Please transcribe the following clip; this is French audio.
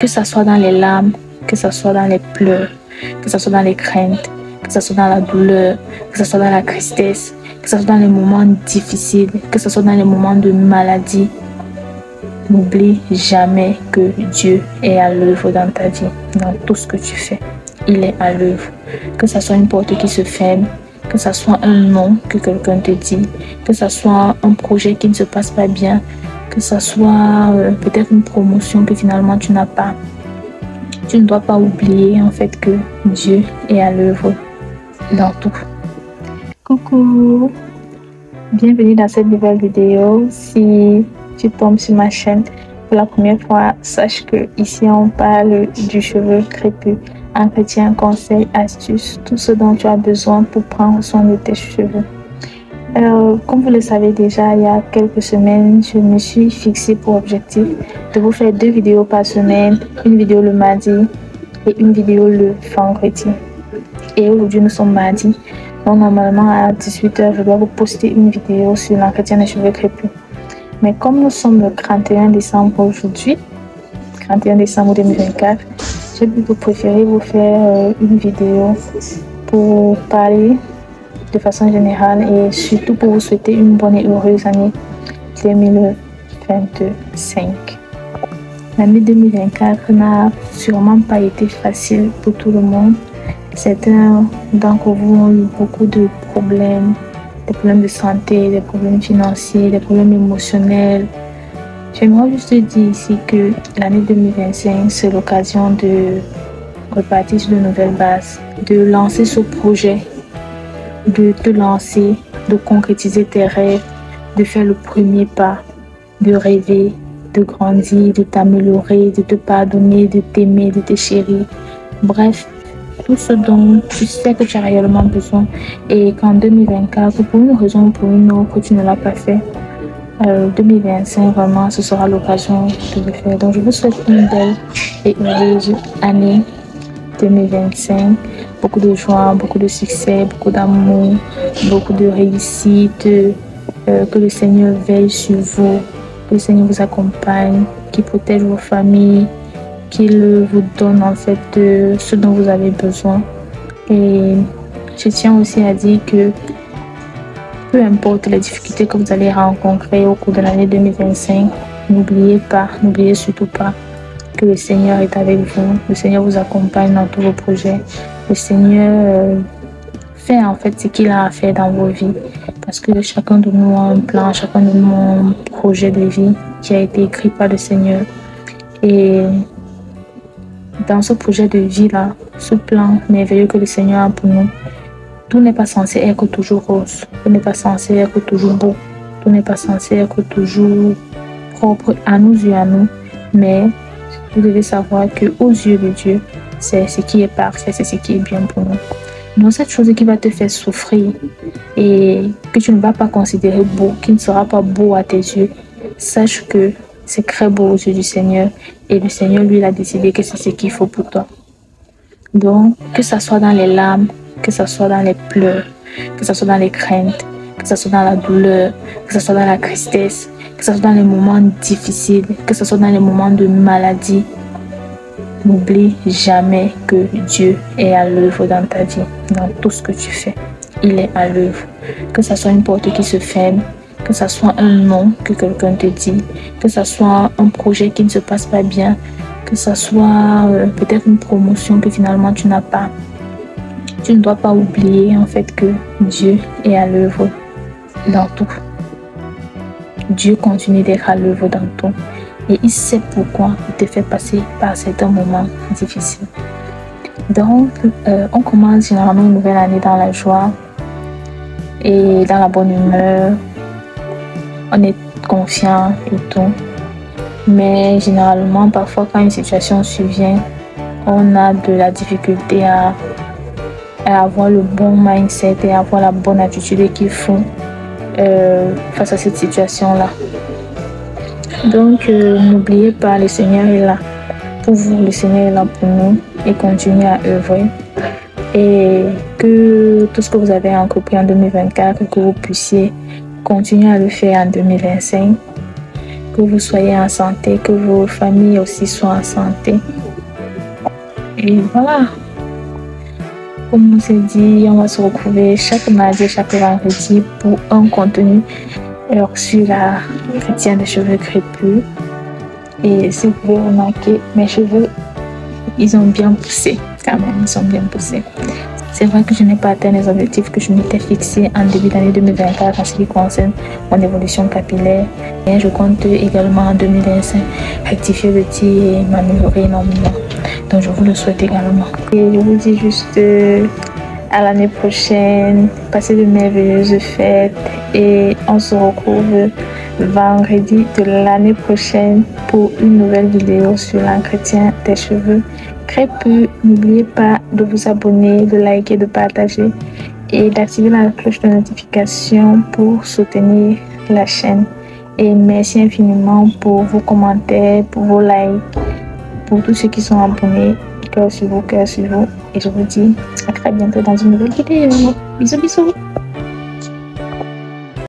Que ça soit dans les larmes, que ça soit dans les pleurs, que ça soit dans les craintes, que ça soit dans la douleur, que ça soit dans la tristesse, que ça soit dans les moments difficiles, que ça soit dans les moments de maladie, n'oublie jamais que Dieu est à l'œuvre dans ta vie, dans tout ce que tu fais. Il est à l'œuvre. Que ça soit une porte qui se ferme, que ça soit un nom que quelqu'un te dit, que ça soit un projet qui ne se passe pas bien, que ça soit peut-être une promotion que finalement tu n'as pas. Tu ne dois pas oublier en fait que Dieu est à l'œuvre dans tout. Coucou, bienvenue dans cette nouvelle vidéo. Si tu tombes sur ma chaîne pour la première fois, sache que ici on parle du cheveu crépus, entretien, conseils, astuces, tout ce dont tu as besoin pour prendre soin de tes cheveux. Comme vous le savez déjà, il y a quelques semaines, je me suis fixé pour objectif de vous faire 2 vidéos par semaine, une vidéo le mardi et une vidéo le vendredi. Et aujourd'hui, nous sommes mardi. Donc normalement à 18h, je dois vous poster une vidéo sur l'entretien des cheveux crépus. Mais comme nous sommes le 31 décembre aujourd'hui, 31 décembre 2024, j'ai plutôt préféré vous faire une vidéo pour parler de façon générale et surtout pour vous souhaiter une bonne et heureuse année 2025. L'année 2024 n'a sûrement pas été facile pour tout le monde. Certains d'entre vous ont eu beaucoup de problèmes, des problèmes de santé, des problèmes financiers, des problèmes émotionnels. J'aimerais juste dire ici que l'année 2025, c'est l'occasion de repartir sur de nouvelles bases, de lancer ce projet, de te lancer, de concrétiser tes rêves, de faire le premier pas, de rêver, de grandir, de t'améliorer, de te pardonner, de t'aimer, de te chérir. Bref, tout ce dont tu sais que tu as réellement besoin et qu'en 2024, pour une raison ou pour une autre, tu ne l'as pas fait. 2025, vraiment, ce sera l'occasion de le faire. Donc, je vous souhaite une belle et heureuse année 2025. Beaucoup de joie, beaucoup de succès, beaucoup d'amour, beaucoup de réussite. Que le Seigneur veille sur vous, que le Seigneur vous accompagne, qu'il protège vos familles, qu'il vous donne en fait ce dont vous avez besoin. Et je tiens aussi à dire que peu importe les difficultés que vous allez rencontrer au cours de l'année 2025, n'oubliez surtout pas que le Seigneur est avec vous, le Seigneur vous accompagne dans tous vos projets, le Seigneur fait en fait ce qu'il a à faire dans vos vies, parce que chacun de nous a un plan, chacun de nous a un projet de vie qui a été écrit par le Seigneur. Et dans ce projet de vie-là, ce plan merveilleux que le Seigneur a pour nous, tout n'est pas censé être toujours rose, tout n'est pas censé être toujours beau, tout n'est pas censé être toujours propre à nos yeux, à nous, mais vous devez savoir qu'aux yeux de Dieu, c'est ce qui est parfait, c'est ce qui est bien pour nous. Donc cette chose qui va te faire souffrir et que tu ne vas pas considérer beau, qui ne sera pas beau à tes yeux, sache que c'est très beau aux yeux du Seigneur et le Seigneur lui il a décidé que c'est ce qu'il faut pour toi. Donc que ça soit dans les larmes, que ça soit dans les pleurs, que ça soit dans les craintes, que ça soit dans la douleur, que ça soit dans la tristesse, que ça soit dans les moments difficiles, que ça soit dans les moments de maladie, n'oublie jamais que Dieu est à l'œuvre dans ta vie, dans tout ce que tu fais. Il est à l'œuvre. Que ça soit une porte qui se ferme, que ça soit un nom que quelqu'un te dit, que ça soit un projet qui ne se passe pas bien, que ça soit peut-être une promotion que finalement tu n'as pas. Tu ne dois pas oublier en fait que Dieu est à l'œuvre dans tout. Dieu continue d'être à l'œuvre dans tout. Et il sait pourquoi il te fait passer par certains moments difficiles. Donc, on commence généralement une nouvelle année dans la joie et dans la bonne humeur. On est confiant et tout. Mais généralement, parfois, quand une situation survient, on a de la difficulté à avoir le bon mindset et à avoir la bonne attitude qu'il faut face à cette situation-là. Donc, n'oubliez pas, le Seigneur est là pour vous, le Seigneur est là pour nous et continue à œuvrer. Et que tout ce que vous avez entrepris en 2024, que vous puissiez continuer à le faire en 2025. que vous soyez en santé, que vos familles aussi soient en santé. Et voilà. Comme on s'est dit, on va se retrouver chaque mardi et chaque vendredi pour un contenu sur la chrétienne des cheveux crépus. Et si vous pouvez remarquer, mes cheveux, ils ont bien poussé, quand même, ils sont bien poussés. C'est vrai que je n'ai pas atteint les objectifs que je m'étais fixés en début d'année 2024 en ce qui concerne mon évolution capillaire. Et je compte également en 2025 rectifier le tir et m'améliorer énormément. Donc je vous le souhaite également. Et je vous dis juste à l'année prochaine, passez de merveilleuses fêtes et on se retrouve vendredi de l'année prochaine pour une nouvelle vidéo sur l'entretien des cheveux crépus. N'oubliez pas de vous abonner, de liker, de partager et d'activer la cloche de notification pour soutenir la chaîne. Et merci infiniment pour vos commentaires, pour vos likes, pour tous ceux qui sont abonnés. Cœur sur vous, cœur sur vous. Et je vous dis à très bientôt dans une nouvelle vidéo. Bisous, bisous.